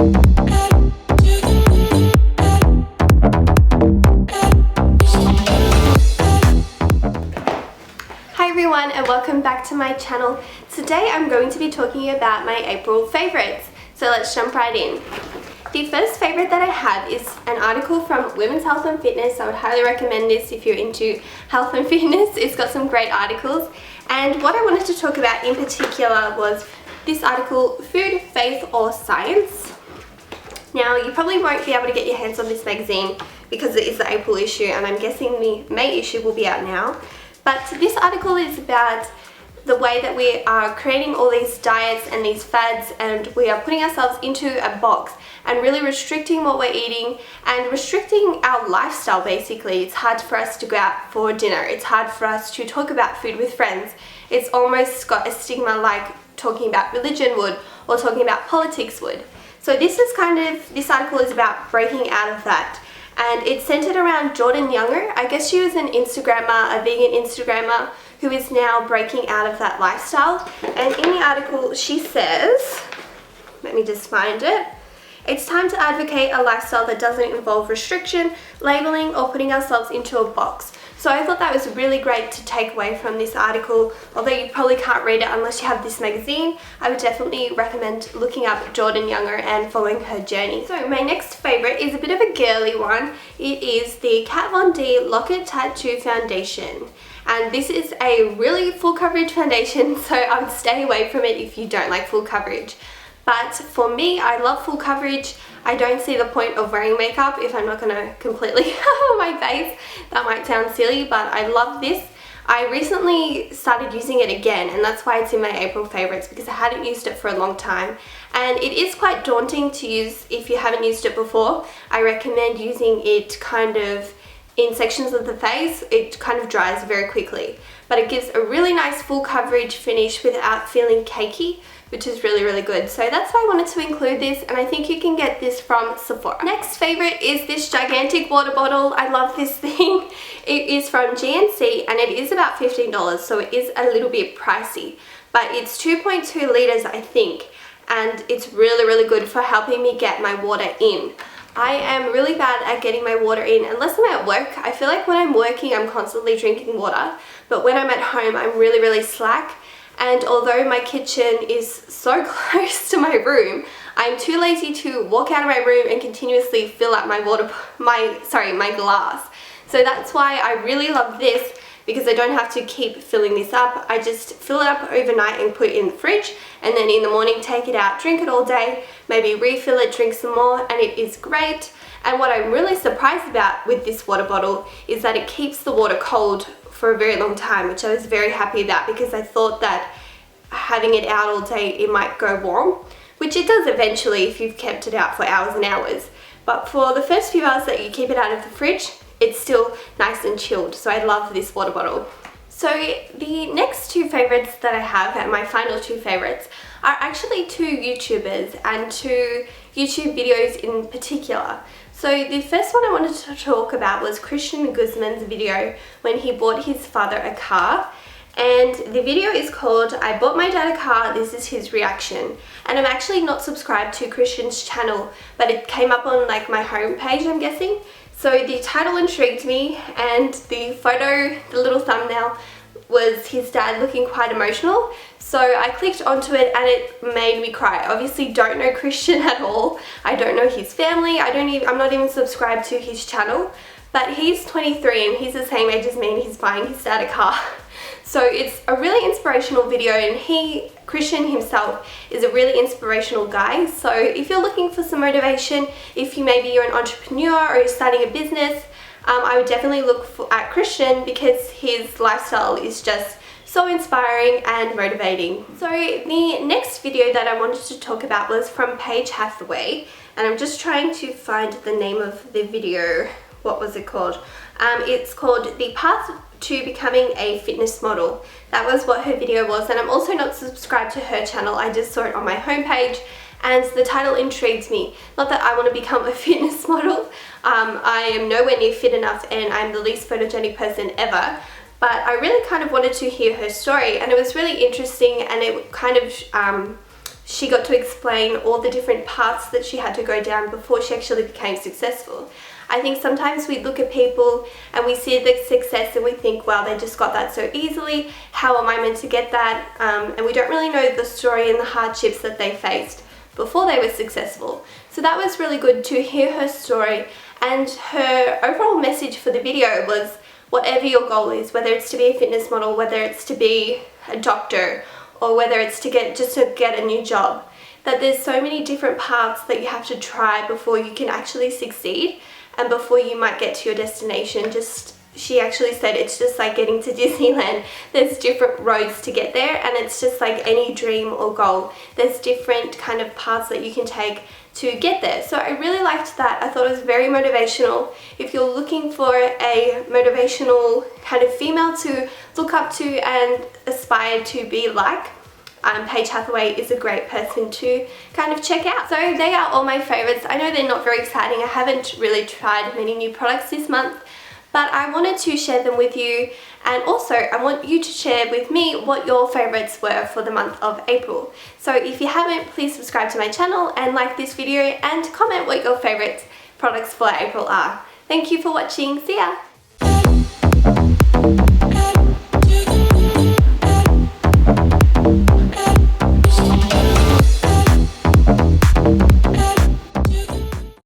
everyone and welcome back to my channel. Today I'm going to be talking about my April favorites, so let's jump right in. The first favorite that I have is an article from Women's Health and Fitness. I would highly recommend this if you're into health and fitness. It's got some great articles, and what I wanted to talk about in particular was this article, Food, Faith or Science. Now you probably won't be able to get your hands on this magazine because it is the April issue, and I'm guessing the May issue will be out now. But this article is about the way that we are creating all these diets and these fads, and we are putting ourselves into a box and really restricting what we're eating and restricting our lifestyle basically. It's hard for us to go out for dinner. It's hard for us to talk about food with friends. It's almost got a stigma like talking about religion would or talking about politics would. So this article is about breaking out of that. And it's centered around Jordan Younger. I guess she was an Instagrammer, a vegan Instagrammer, who is now breaking out of that lifestyle. And in the article she says, let me just find it, it's time to advocate a lifestyle that doesn't involve restriction, labeling, or putting ourselves into a box. So I thought that was really great to take away from this article. Although you probably can't read it unless you have this magazine, I would definitely recommend looking up Jordan Younger and following her journey. So my next favourite is a bit of a girly one. It is the Kat Von D Lock-It Tattoo Foundation. And this is a really full coverage foundation, so I would stay away from it if you don't like full coverage. But for me, I love full coverage. I don't see the point of wearing makeup if I'm not going to completely cover my face. That might sound silly, but I love this. I recently started using it again, and that's why it's in my April favorites, because I hadn't used it for a long time. And it is quite daunting to use if you haven't used it before. I recommend using it kind of in sections of the face. It kind of dries very quickly, but it gives a really nice full coverage finish without feeling cakey, which is really, really good. So that's why I wanted to include this, and I think you can get this from Sephora. Next favorite is this gigantic water bottle. I love this thing. It is from GNC and it is about $15, so it is a little bit pricey, but it's 2.2 liters, I think, and it's really, really good for helping me get my water in. I am really bad at getting my water in unless I'm at work. I feel like when I'm working, I'm constantly drinking water, but when I'm at home, I'm really, really slack. And although my kitchen is so close to my room, I'm too lazy to walk out of my room and continuously fill up my glass. So that's why I really love this, because I don't have to keep filling this up. I just fill it up overnight and put it in the fridge, and then in the morning take it out, drink it all day, maybe refill it, drink some more, and it is great. And what I'm really surprised about with this water bottle is that it keeps the water cold for a very long time, which I was very happy about, because I thought that having it out all day it might go warm, which it does eventually if you've kept it out for hours and hours. But for the first few hours that you keep it out of the fridge, it's still nice and chilled. So I love this water bottle. So the next two favorites that I have, and my final two favorites, are actually two YouTubers and two YouTube videos in particular. So the first one I wanted to talk about was Christian Guzman's video when he bought his father a car. And the video is called I Bought My Dad a Car, This Is His Reaction. And I'm actually not subscribed to Christian's channel, but it came up on like my homepage, I'm guessing. So the title intrigued me, and the photo, the little thumbnail, was his dad looking quite emotional. So I clicked onto it and it made me cry. I obviously don't know Christian at all. I don't know his family. I'm not even subscribed to his channel. But he's 23 and he's the same age as me, and he's buying his dad a car. So it's a really inspirational video, and Christian himself, is a really inspirational guy. So if you're looking for some motivation, if you're an entrepreneur or you're starting a business, I would definitely look at Christian, because his lifestyle is just so inspiring and motivating. So the next video that I wanted to talk about was from Paige Hathaway, and I'm just trying to find the name of the video. What was it called? It's called The Path to Becoming a Fitness Model. That was what her video was, and I'm also not subscribed to her channel. I just saw it on my homepage and the title intrigues me. Not that I want to become a fitness model. I am nowhere near fit enough, and I'm the least photogenic person ever. But I really kind of wanted to hear her story, and it was really interesting, and it kind of she got to explain all the different paths that she had to go down before she actually became successful. I think sometimes we look at people and we see the success and we think, wow, they just got that so easily. How am I meant to get that? And we don't really know the story and the hardships that they faced before they were successful. So that was really good to hear her story, and her overall message for the video was, whatever your goal is, whether it's to be a fitness model, whether it's to be a doctor, or whether it's to get a new job, that there's so many different paths that you have to try before you can actually succeed and before you might get to your destination. She actually said it's just like getting to Disneyland. There's different roads to get there, and it's just like any dream or goal. There's different kind of paths that you can take to get there. So I really liked that. I thought it was very motivational. If you're looking for a motivational kind of female to look up to and aspire to be like, Paige Hathaway is a great person to kind of check out. So they are all my favorites. I know they're not very exciting. I haven't really tried many new products this month, but I wanted to share them with you, and also I want you to share with me what your favorites were for the month of April. So if you haven't, please subscribe to my channel and like this video and comment what your favorite products for April are. Thank you for watching. See ya!